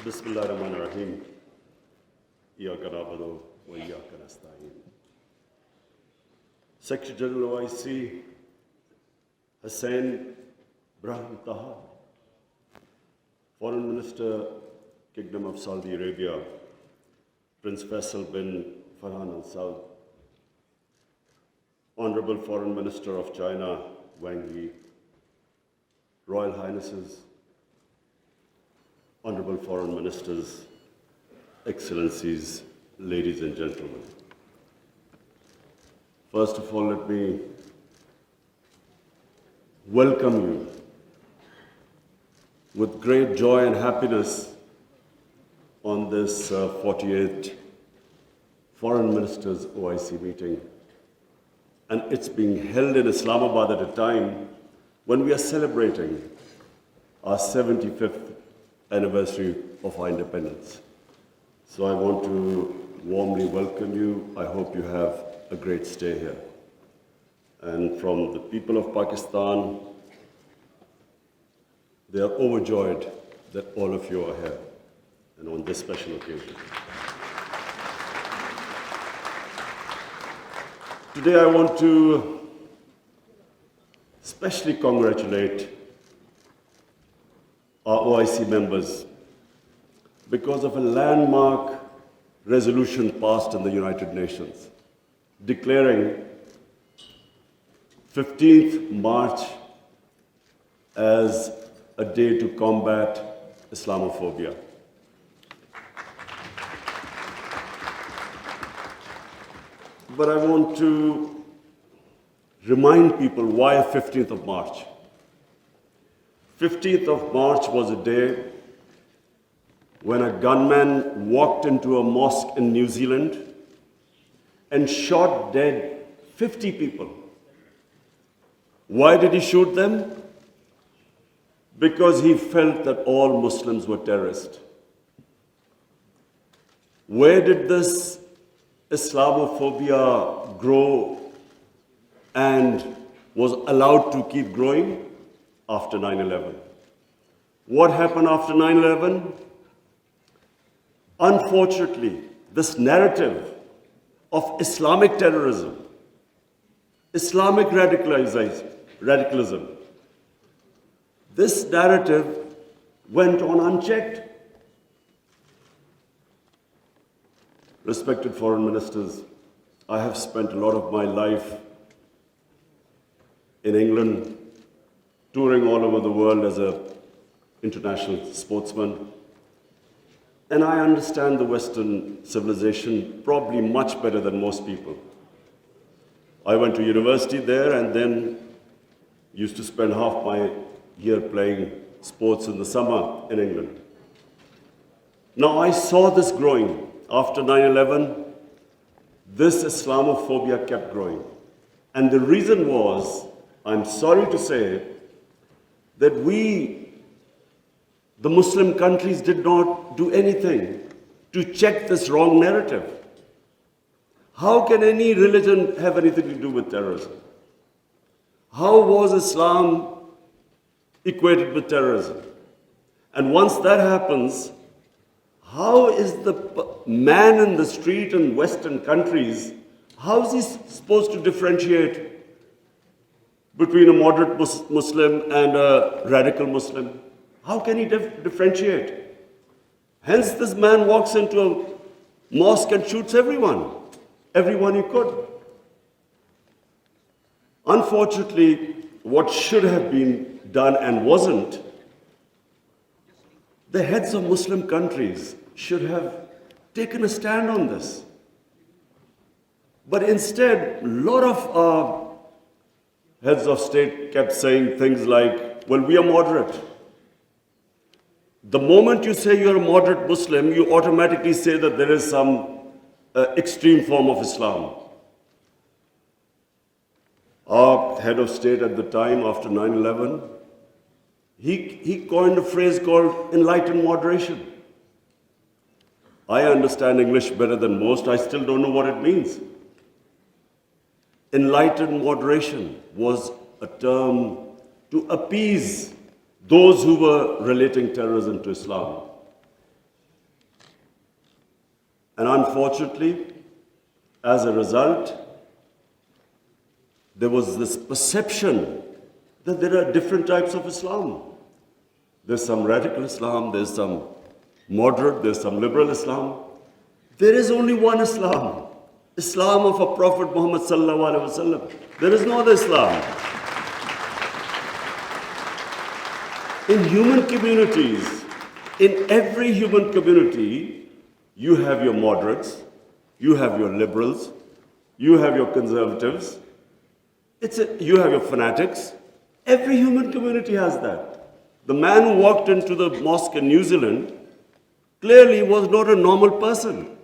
Bismillahirrahmanirrahim. Iyaka na'budu wa iyaka nasta'in. Secretary General OIC Hussain Brahim Taha, Foreign Minister, Kingdom of Saudi Arabia, Prince Faisal bin Farhan Al Saud, Honorable Foreign Minister of China, Wang Yi, Royal Highnesses, Honorable Foreign Ministers, Excellencies, ladies and gentlemen. First of all, let me welcome you with great joy and happiness on this 48th Foreign Ministers OIC meeting. And it's being held in Islamabad at a time when we are celebrating our 75th anniversary of our independence. So I want to warmly welcome you. I hope you have a great stay here. And from the people of Pakistan, they are overjoyed that all of you are here and on this special occasion. Today I want to especially congratulate our OIC members because of a landmark resolution passed in the United Nations declaring 15th March as a day to combat Islamophobia. But I want to remind people why 15th of March. 15th of March was a day when a gunman walked into a mosque in New Zealand and shot dead 50 people. Why did he shoot them? Because he felt that all Muslims were terrorists. Where did this Islamophobia grow and was allowed to keep growing? After 9/11. What happened after 9/11? Unfortunately, this narrative of Islamic terrorism, Islamic radicalism, this narrative went on unchecked. Respected foreign ministers, I have spent a lot of my life in England, touring all over the world as an international sportsman. And I understand the Western civilization probably much better than most people. I went to university there and then used to spend half my year playing sports in the summer in England. Now I saw this growing. After 9/11, this Islamophobia kept growing. And the reason was, I'm sorry to say, that we, the Muslim countries, did not do anything to check this wrong narrative. How can any religion have anything to do with terrorism? How was Islam equated with terrorism? And once that happens, how is the man in the street in Western countries, how is he supposed to differentiate between a moderate Muslim and a radical Muslim? How can he differentiate? Hence, this man walks into a mosque and shoots everyone he could. Unfortunately, what should have been done and wasn't, the heads of Muslim countries should have taken a stand on this. But instead, a lot of our heads of state kept saying things like, well, we are moderate. The moment you say you're a moderate Muslim, you automatically say that there is some extreme form of Islam. Our head of state at the time, after 9/11, he coined a phrase called enlightened moderation. I understand English better than most. I still don't know what it means. Enlightened moderation was a term to appease those who were relating terrorism to Islam. And unfortunately, as a result, there was this perception that there are different types of Islam. There's some radical Islam, there's some moderate, there's some liberal Islam. There is only one Islam, Islam of our Prophet Muhammad sallallahu alaihi wasallam. There is no other Islam. In human communities, in every human community, you have your moderates, you have your liberals, you have your conservatives, you have your fanatics. Every human community has that. The man who walked into the mosque in New Zealand clearly was not a normal person.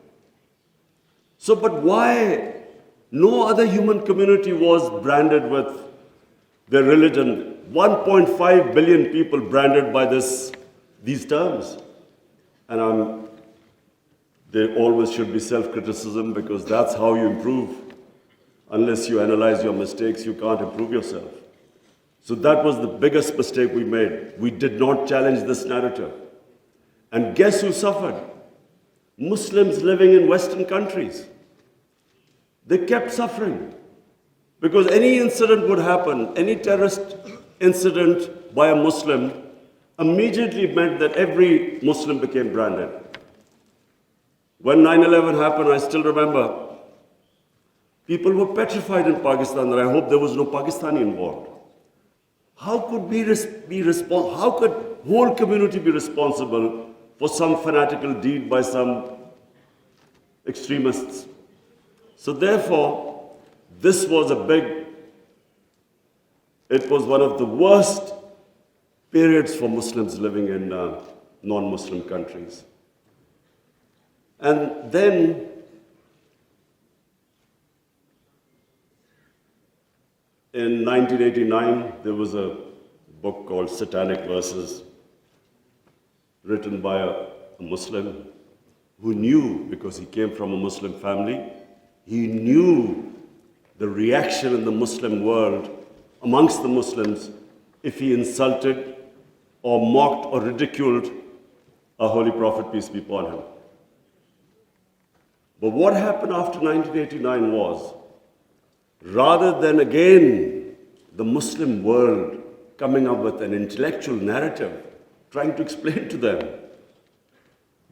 So, but why no other human community was branded with their religion? 1.5 billion people branded by these terms. And there always should be self-criticism, because that's how you improve. Unless you analyze your mistakes, you can't improve yourself. So that was the biggest mistake we made. We did not challenge this narrative. And guess who suffered? Muslims living in Western countries. They kept suffering. Because any incident would happen, any terrorist incident by a Muslim immediately meant that every Muslim became branded. When 9/11 happened, I still remember, people were petrified in Pakistan, and I hope there was no Pakistani involved. How could how could whole community be responsible for some fanatical deed by some extremists? So therefore, this was it was one of the worst periods for Muslims living in non-Muslim countries. And then in 1989, there was a book called Satanic Verses, written by a Muslim who knew, because he came from a Muslim family, he knew the reaction in the Muslim world, amongst the Muslims, if he insulted or mocked or ridiculed our Holy Prophet, peace be upon him. But what happened after 1989 was, rather than again the Muslim world coming up with an intellectual narrative, trying to explain to them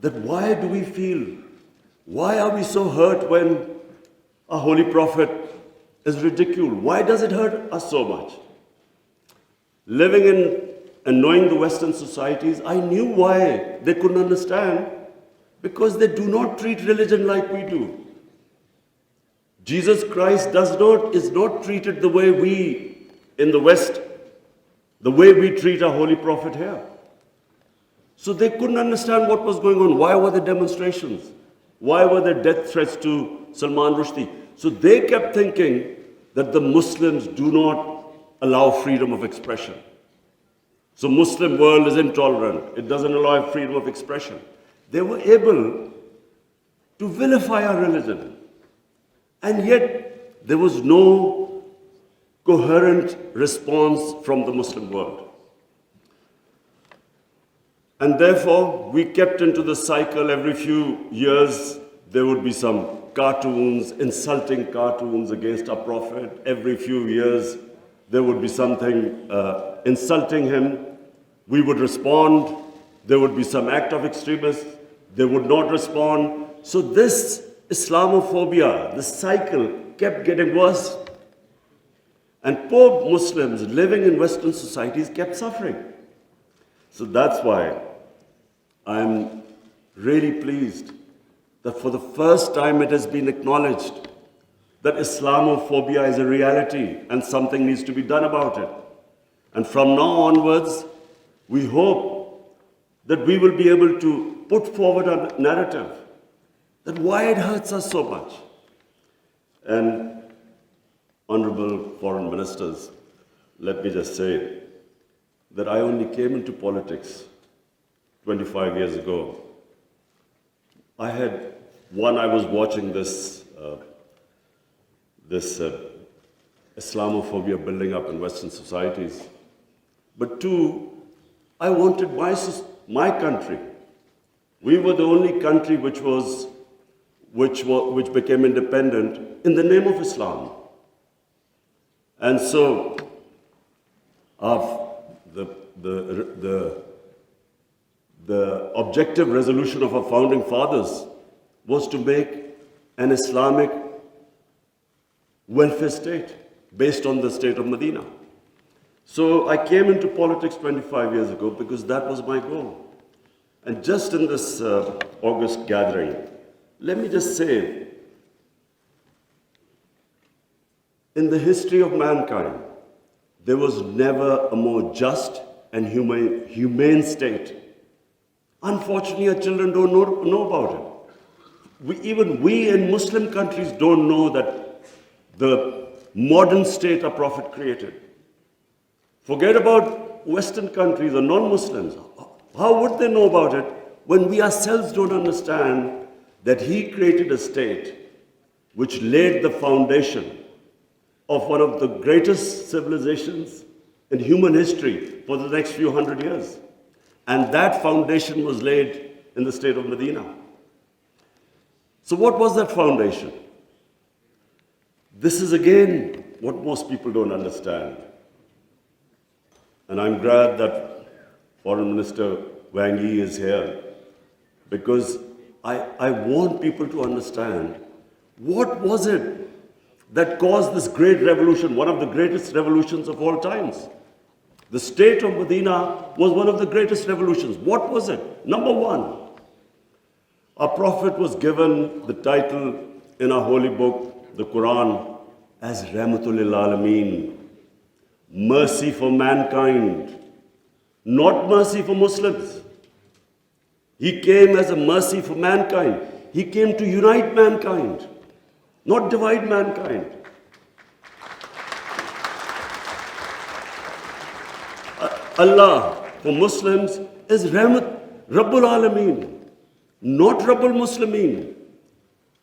that why do we feel, why are we so hurt when a Holy Prophet is ridiculed? Why does it hurt us so much? Living in and knowing the Western societies, I knew why they couldn't understand, because they do not treat religion like we do. Jesus Christ is not treated the way we in the West, the way we treat our Holy Prophet here. So they couldn't understand what was going on. Why were there demonstrations? Why were there death threats to Salman Rushdie? So they kept thinking that the Muslims do not allow freedom of expression. So Muslim world is intolerant. It doesn't allow freedom of expression. They were able to vilify our religion. And yet there was no coherent response from the Muslim world. And therefore, we kept into the cycle. Every few years, there would be some cartoons, insulting cartoons against our Prophet. Every few years, there would be something insulting him. We would respond. There would be some act of extremists. They would not respond. So this Islamophobia, this cycle kept getting worse. And poor Muslims living in Western societies kept suffering. So that's why I'm really pleased that for the first time it has been acknowledged that Islamophobia is a reality and something needs to be done about it. And from now onwards, we hope that we will be able to put forward a narrative that why it hurts us so much. And honorable foreign ministers, let me just say that I only came into politics 25 years ago. I was watching this Islamophobia building up in Western societies. But two, I wanted my country. We were the only country which was which became independent in the name of Islam. And so, the objective resolution of our founding fathers was to make an Islamic welfare state based on the state of Medina. So I came into politics 25 years ago because that was my goal. And just in this August gathering, let me just say, in the history of mankind, there was never a more just and humane state. Unfortunately, our children don't know about it. Even we in Muslim countries don't know that the modern state our Prophet created. Forget about Western countries or non-Muslims. How would they know about it when we ourselves don't understand that he created a state which laid the foundation of one of the greatest civilizations in human history for the next few hundred years? And that foundation was laid in the state of Medina. So what was that foundation? This is again what most people don't understand. And I'm glad that Foreign Minister Wang Yi is here, because I want people to understand what was it that caused this great revolution, one of the greatest revolutions of all times. The state of Medina was one of the greatest revolutions. What was it? Number one, our Prophet was given the title in our holy book, the Quran, as Rahmatul lil Alameen, mercy for mankind, not mercy for Muslims. He came as a mercy for mankind. He came to unite mankind, not divide mankind. Allah for Muslims is Rahmat, Rabbul Alameen, not Rabbul Muslimeen.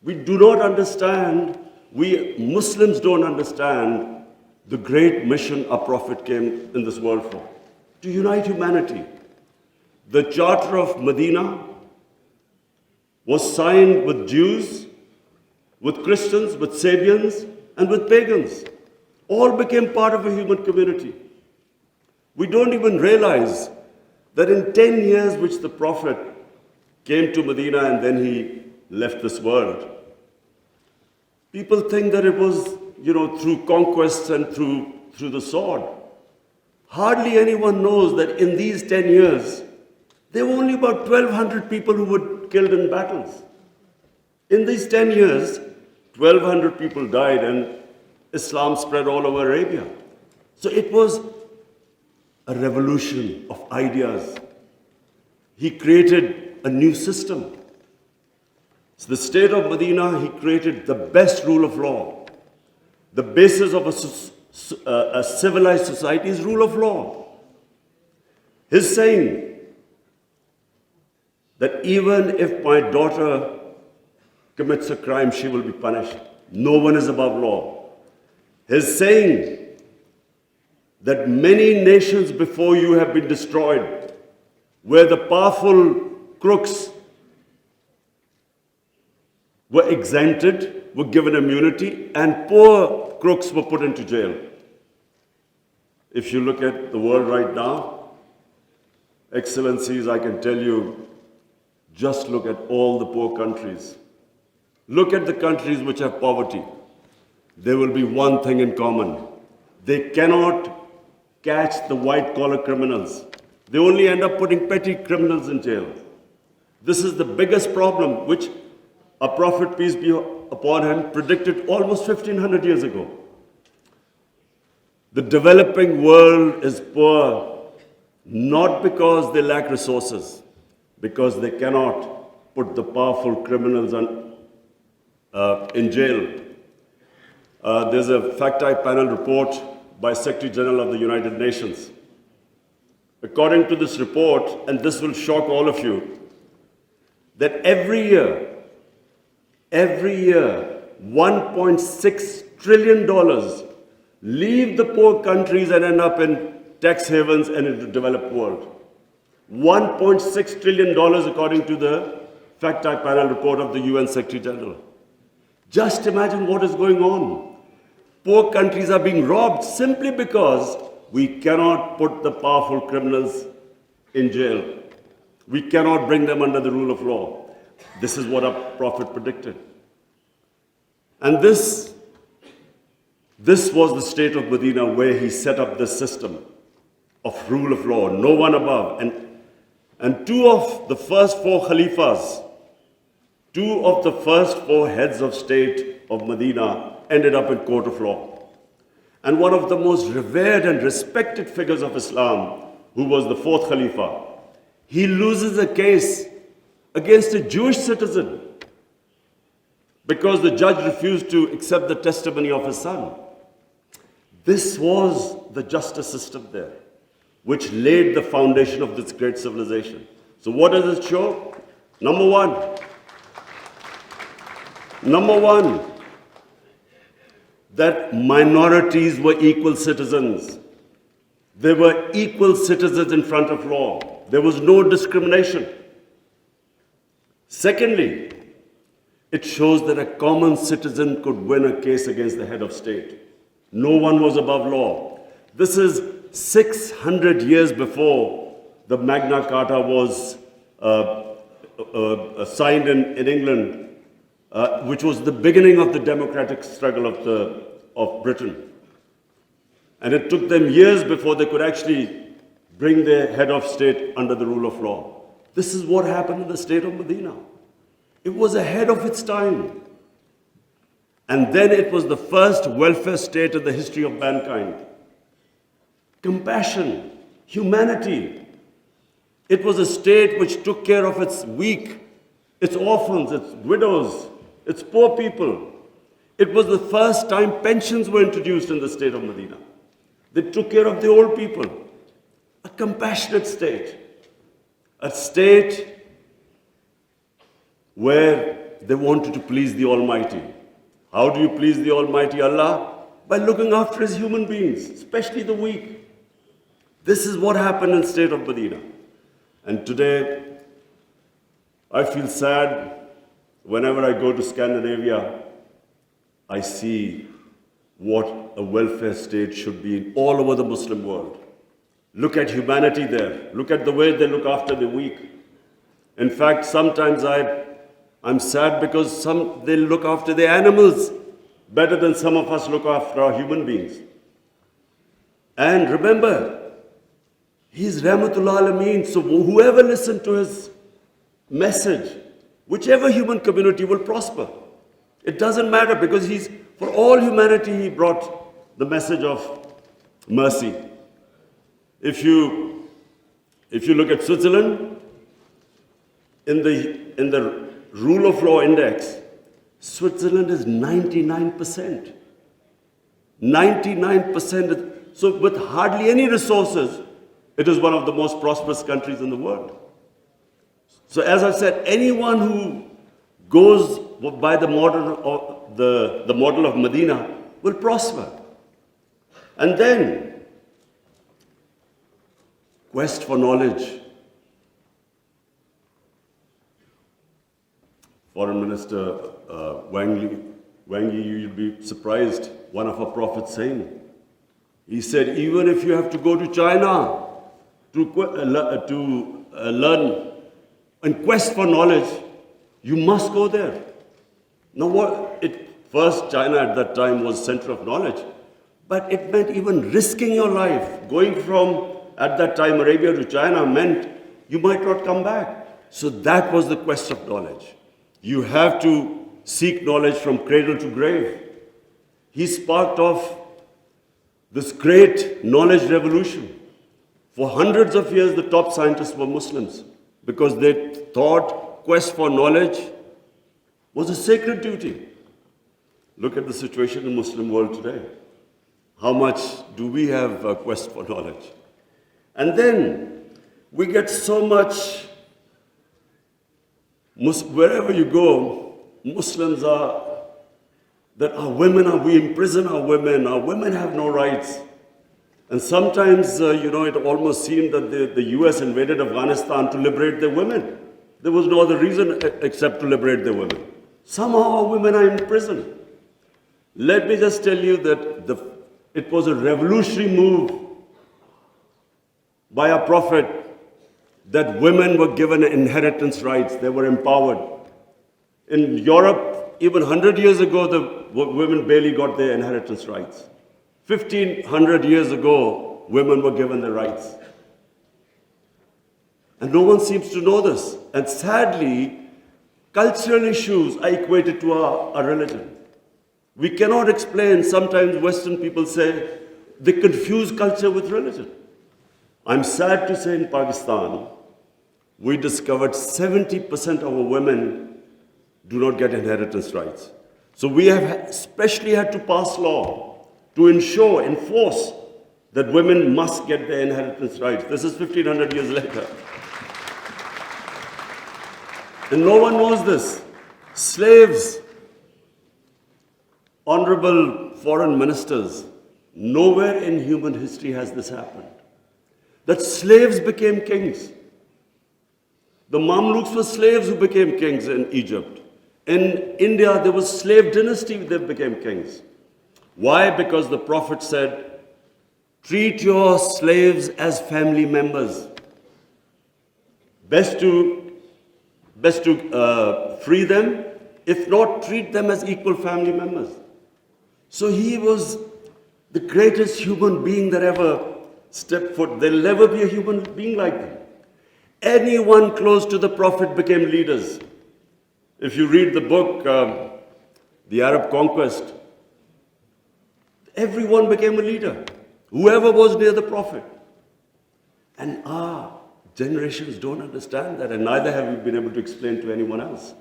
We do not understand, we Muslims don't understand the great mission our Prophet came in this world for, to unite humanity. The Charter of Medina was signed with Jews, with Christians, with Sabians, and with pagans. All became part of a human community. We don't even realize that in 10 years which the Prophet came to Medina and then he left this world, people think that it was, through conquests and through the sword. Hardly anyone knows that in these 10 years, there were only about 1,200 people who were killed in battles. In these 10 years, 1,200 people died and Islam spread all over Arabia. So it was a revolution of ideas. He created a new system. So the state of Medina, he created the best rule of law. The basis of a civilized society is rule of law. His saying that even if my daughter commits a crime, she will be punished. No one is above law. His saying that many nations before you have been destroyed, where the powerful crooks were exempted, were given immunity, and poor crooks were put into jail. If you look at the world right now, Excellencies, I can tell you, just look at all the poor countries. Look at the countries which have poverty. There will be one thing in common. They cannot catch the white-collar criminals. They only end up putting petty criminals in jail. This is the biggest problem which our Prophet, peace be upon him, predicted almost 1,500 years ago. The developing world is poor not because they lack resources, because they cannot put the powerful criminals in jail. There's a fact-type panel report by Secretary General of the United Nations. According to this report, and this will shock all of you, that every year, $1.6 trillion leave the poor countries and end up in tax havens and in the developed world. $1.6 trillion according to the panel report of the UN Secretary General. Just imagine what is going on. Poor countries are being robbed simply because we cannot put the powerful criminals in jail. We cannot bring them under the rule of law. This is what our Prophet predicted. And this was the state of Medina where he set up this system of rule of law, no one above. And two of the first four Khalifas, two of the first four heads of state of Medina ended up in court of law. And one of the most revered and respected figures of Islam, who was the fourth Khalifa, he loses a case against a Jewish citizen because the judge refused to accept the testimony of his son. This was the justice system there, which laid the foundation of this great civilization. So what does it show? Number one, that minorities were equal citizens. They were equal citizens in front of law. There was no discrimination. Secondly, it shows that a common citizen could win a case against the head of state. No one was above law. This is 600 years before the Magna Carta was signed in England, which was the beginning of the democratic struggle of Britain. And it took them years before they could actually bring their head of state under the rule of law. This is what happened in the state of Medina. It was ahead of its time. And then it was the first welfare state in the history of mankind. Compassion, humanity. It was a state which took care of its weak, its orphans, its widows, its poor people. It was the first time pensions were introduced in the state of Medina. They took care of the old people. A compassionate state. A state where they wanted to please the Almighty. How do you please the Almighty Allah? By looking after His human beings, especially the weak. This is what happened in the state of Medina. And today, I feel sad whenever I go to Scandinavia. I see what a welfare state should be all over the Muslim world. Look at humanity there. Look at the way they look after the weak. In fact, sometimes I'm sad because they look after the animals better than some of us look after our human beings. And remember, He's Rahmatullah Alameen, so whoever listened to His message, whichever human community will prosper. It doesn't matter because for all humanity, He brought the message of mercy. If you look at Switzerland, in the rule of law index, Switzerland is 99%. 99%. So with hardly any resources, it is one of the most prosperous countries in the world. So as I said, anyone who goes by the model of Medina will prosper. And then, quest for knowledge. Foreign Minister Wang Yi, you'd be surprised, one of our prophets saying, he said, even if you have to go to China to learn and quest for knowledge, you must go there. Now first China at that time was center of knowledge, but it meant even risking your life. Going from, at that time, Arabia to China meant you might not come back. So that was the quest of knowledge. You have to seek knowledge from cradle to grave. He sparked off this great knowledge revolution. For hundreds of years, the top scientists were Muslims because they thought quest for knowledge was a sacred duty. Look at the situation in the Muslim world today. How much do we have a quest for knowledge? And then we get so much, wherever you go, Muslims we imprison our women have no rights. And sometimes, it almost seemed that the US invaded Afghanistan to liberate their women. There was no other reason except to liberate the women. Somehow our women are in prison. Let me just tell you that it was a revolutionary move by our Prophet that women were given inheritance rights. They were empowered. In Europe, even 100 years ago, the women barely got their inheritance rights. 1500 years ago, women were given the rights. And no one seems to know this. And sadly, cultural issues are equated to our religion. We cannot explain, sometimes Western people say, they confuse culture with religion. I'm sad to say in Pakistan, we discovered 70% of our women do not get inheritance rights. So we have especially had to pass law to enforce that women must get their inheritance rights. This is 1500 years later. And no one knows this. Slaves, honorable foreign ministers, nowhere in human history has this happened. That slaves became kings. The Mamluks were slaves who became kings in Egypt. In India, there was slave dynasty that became kings. Why? Because the Prophet said, treat your slaves as family members. Best to free them, if not, treat them as equal family members. So he was the greatest human being that ever stepped foot. There'll never be a human being like him. Anyone close to the Prophet became leaders. If you read the book, The Arab Conquest, everyone became a leader. Whoever was near the Prophet. And our generations don't understand that, and neither have we been able to explain to anyone else.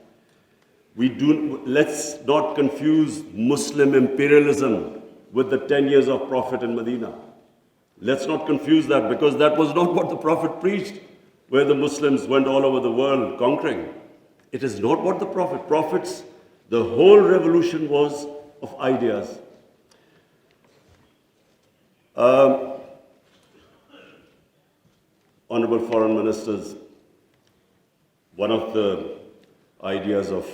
Let's not confuse Muslim imperialism with the 10 years of Prophet in Medina. Let's not confuse that, because that was not what the Prophet preached, where the Muslims went all over the world conquering. It is not what the Prophets, the whole revolution was of ideas. Honorable foreign ministers, one of the ideas of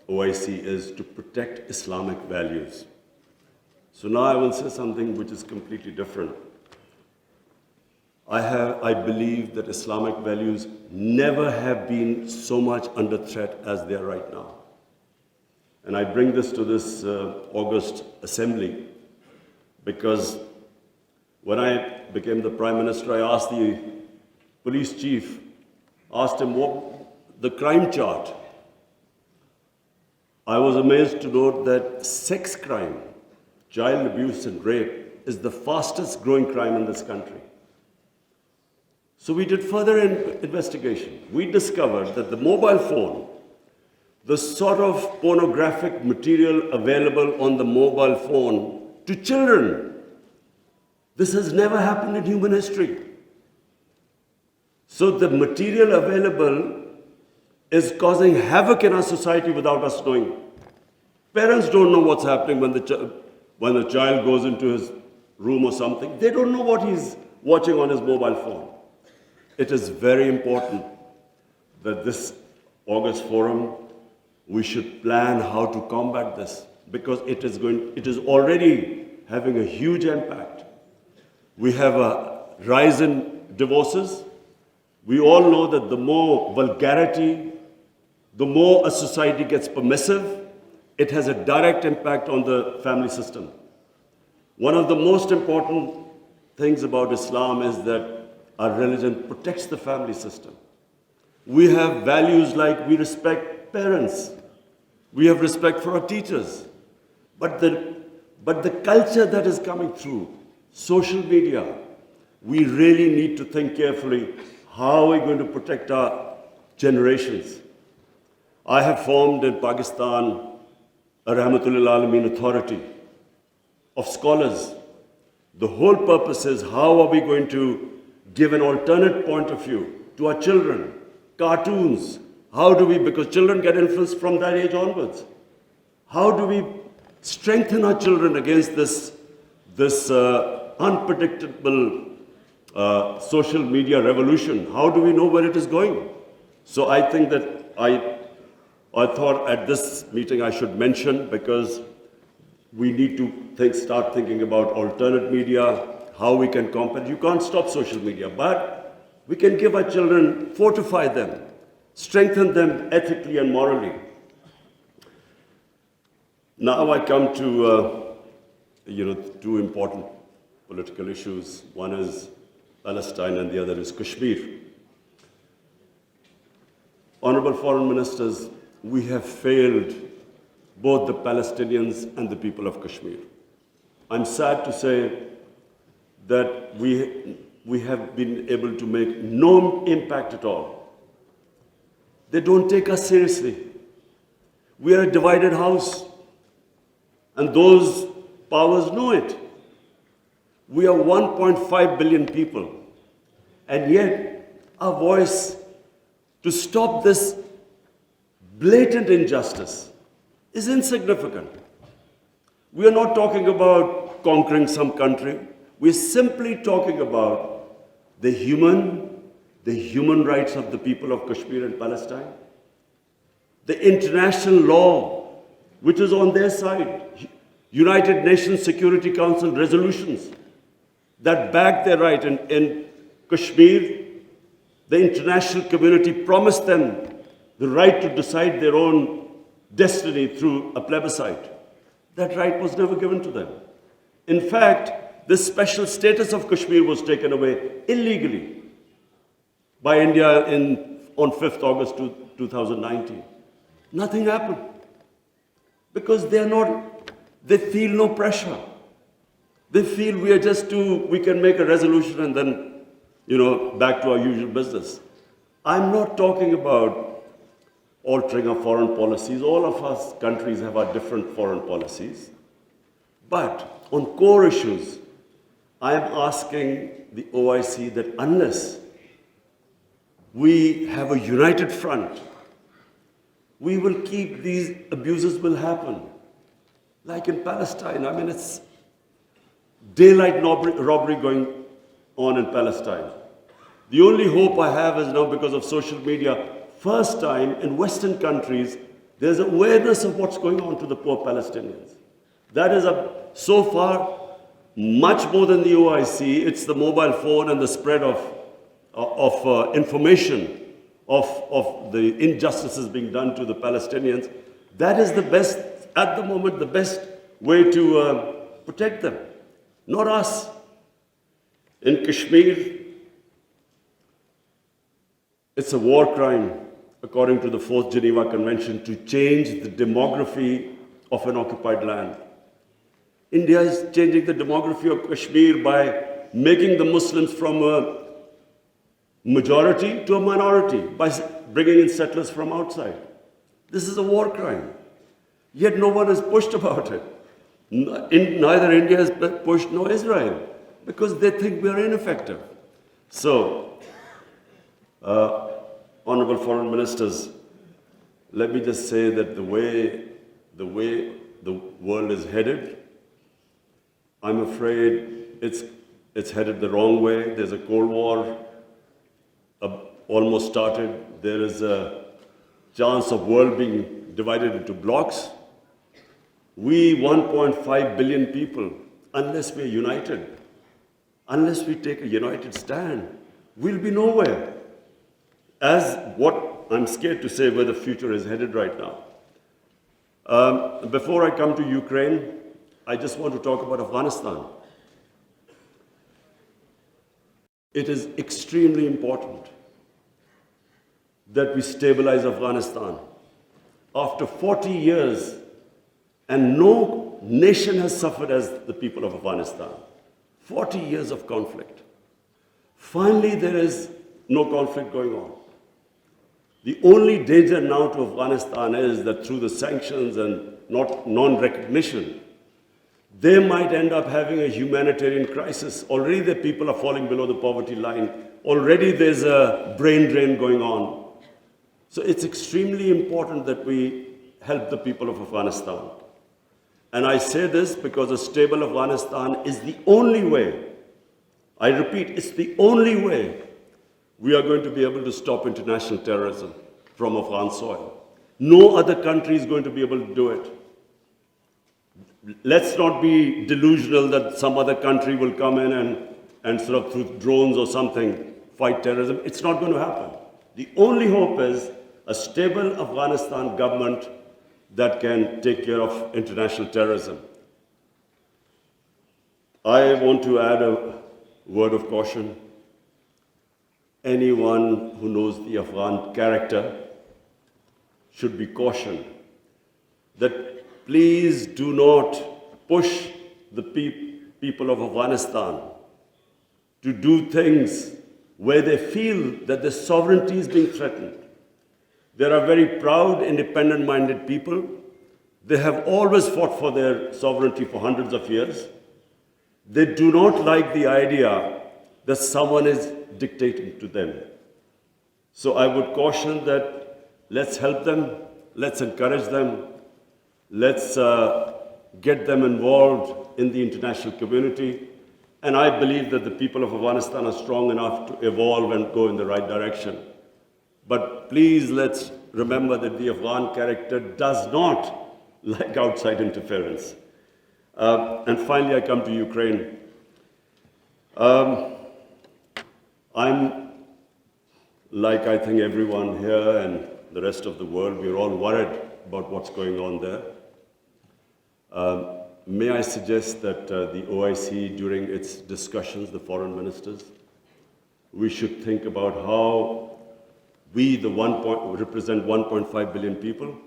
OIC is to protect Islamic values. So now I will say something which is completely different. I believe that Islamic values never have been so much under threat as they are right now. And I bring this to this August assembly because when I became the Prime Minister, I asked the police chief, asked him what the crime chart. I was amazed to note that sex crime, child abuse and rape is the fastest growing crime in this country. So we did further investigation. We discovered that the mobile phone, the sort of pornographic material available on the mobile phone to children, this has never happened in human history. So the material available is causing havoc in our society without us knowing. Parents don't know what's happening when the child goes into his room or something. They don't know what he's watching on his mobile phone. It is very important that this August forum, we should plan how to combat this, because it is already having a huge impact. We have a rise in divorces. We all know that the more vulgarity, the more a society gets permissive, it has a direct impact on the family system. One of the most important things about Islam is that our religion protects the family system. We have values like we respect parents. We have respect for our teachers. But the culture that is coming through, social media, we really need to think carefully, how are we going to protect our generations? I have formed in Pakistan a Rahmatul Alameen authority of scholars. The whole purpose is how are we going to give an alternate point of view to our children, cartoons. How do we, because children get influenced from that age onwards. How do we strengthen our children against this unpredictable social media revolution? How do we know where it is going? So I think that I thought at this meeting I should mention, because we need to start thinking about alternate media, how we can compete. You can't stop social media, but we can give our children, fortify them, strengthen them ethically and morally. Now I come to two important political issues. One is Palestine and the other is Kashmir. Honorable foreign ministers, we have failed both the Palestinians and the people of Kashmir. I'm sad to say that we have been able to make no impact at all. They don't take us seriously. We are a divided house, and those powers know it. We are 1.5 billion people, and yet our voice to stop this blatant injustice is insignificant. We are not talking about conquering some country. We're simply talking about the human rights of the people of Kashmir and Palestine, the international law, which is on their side, United Nations Security Council resolutions that back their right. In Kashmir, the international community promised them the right to decide their own destiny through a plebiscite. That right was never given to them. In fact, the special status of Kashmir was taken away illegally by India on 5th August 2019. Nothing happened because they feel no pressure. They feel we can make a resolution and then, back to our usual business. I'm not talking about altering our foreign policies. All of us countries have our different foreign policies. But on core issues, I am asking the OIC that unless we have a united front, we will keep these abuses will happen. Like in Palestine, it's daylight robbery going on in Palestine. The only hope I have is now because of social media, first time in Western countries, there's awareness of what's going on to the poor Palestinians. That is so far much more than the OIC. It's the mobile phone and the spread of information of the injustices being done to the Palestinians. That is the best, at the moment, the best way to protect them, not us. In Kashmir, it's a war crime, according to the 4th Geneva Convention, to change the demography of an occupied land. India is changing the demography of Kashmir by making the Muslims from a majority to a minority, by bringing in settlers from outside. This is a war crime. Yet no one has pushed about it. Neither India has pushed nor Israel, because they think we are ineffective. So, honorable foreign ministers, let me just say that the way the world is headed, I'm afraid it's headed the wrong way. There's a Cold War almost started. There is a chance of world being divided into blocks. We 1.5 billion people, unless we're united, unless we take a united stand, we'll be nowhere. As what I'm scared to say where the future is headed right now. Before I come to Ukraine, I just want to talk about Afghanistan. It is extremely important that we stabilize Afghanistan. After 40 years, and no nation has suffered as the people of Afghanistan. 40 years of conflict. Finally, there is no conflict going on. The only danger now to Afghanistan is that through the sanctions and non-recognition, they might end up having a humanitarian crisis. Already the people are falling below the poverty line. Already there's a brain drain going on. So it's extremely important that we help the people of Afghanistan. And I say this because a stable Afghanistan is the only way, I repeat, it's the only way we are going to be able to stop international terrorism from Afghan soil. No other country is going to be able to do it. Let's not be delusional that some other country will come in and sort of through drones or something fight terrorism. It's not going to happen. The only hope is a stable Afghanistan government that can take care of international terrorism. I want to add a word of caution. Anyone who knows the Afghan character should be cautioned that please do not push the people of Afghanistan to do things where they feel that their sovereignty is being threatened. They are very proud, independent-minded people. They have always fought for their sovereignty for hundreds of years. They do not like the idea that someone is dictating to them. So I would caution that let's help them, let's encourage them, let's get them involved in the international community. And I believe that the people of Afghanistan are strong enough to evolve and go in the right direction. But please let's remember that the Afghan character does not like outside interference. And finally, I come to Ukraine. I'm, like I think everyone here and the rest of the world, we're all worried about what's going on there. May I suggest that the OIC, during its discussions, the foreign ministers, we should think about how we, represent 1.5 billion people,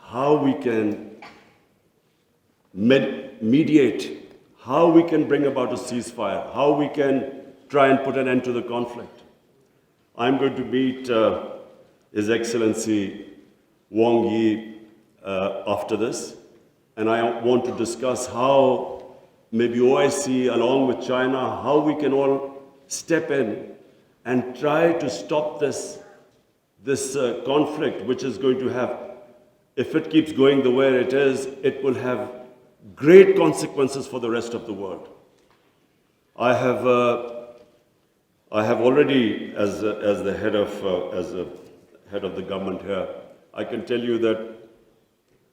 how we can mediate, how we can bring about a ceasefire, how we can try and put an end to the conflict. I'm going to meet His Excellency Wang Yi after this, and I want to discuss how maybe OIC, along with China, how we can all step in and try to stop this conflict, which is going to have, if it keeps going the way it is, it will have great consequences for the rest of the world. I have already, as the head of the government here, I can tell you that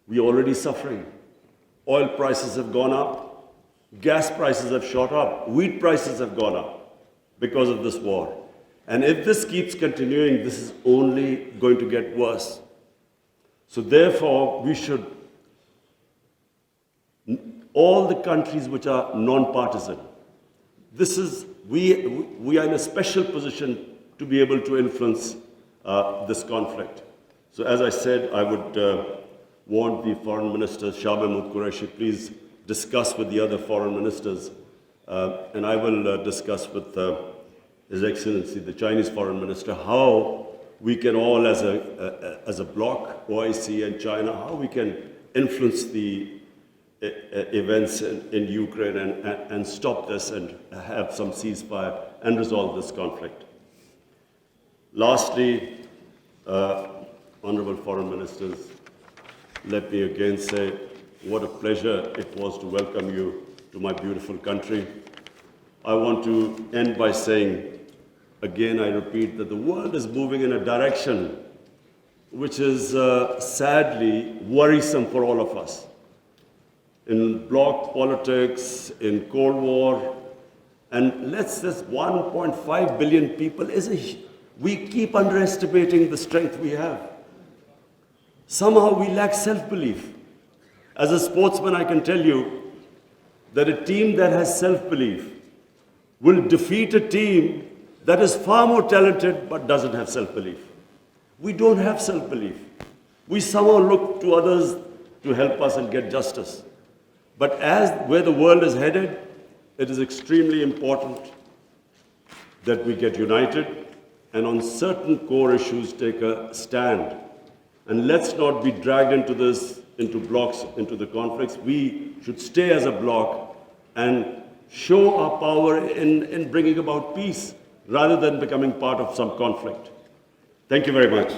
we are already suffering. Oil prices have gone up, gas prices have shot up, wheat prices have gone up because of this war. And if this keeps continuing, this is only going to get worse. So therefore, we should, all the countries which are non-partisan, we are in a special position to be able to influence this conflict. So as I said, I would want the foreign minister, Shah Mahmood Qureshi, please discuss with the other foreign ministers, and I will discuss with His Excellency, the Chinese foreign minister, how we can all, as a bloc, OIC and China, how we can influence the events in Ukraine and stop this and have some ceasefire and resolve this conflict. Lastly, honorable foreign ministers, let me again say what a pleasure it was to welcome you to my beautiful country. I want to end by saying, again, I repeat, that the world is moving in a direction which is sadly worrisome for all of us. In bloc politics, in Cold War, and this 1.5 billion people we keep underestimating the strength we have. Somehow we lack self-belief. As a sportsman, I can tell you that a team that has self-belief will defeat a team that is far more talented but doesn't have self-belief. We don't have self-belief. We somehow look to others to help us and get justice. But where the world is headed, it is extremely important that we get united and on certain core issues take a stand. And let's not be dragged into blocks, into the conflicts. We should stay as a bloc and show our power in bringing about peace rather than becoming part of some conflict. Thank you very much.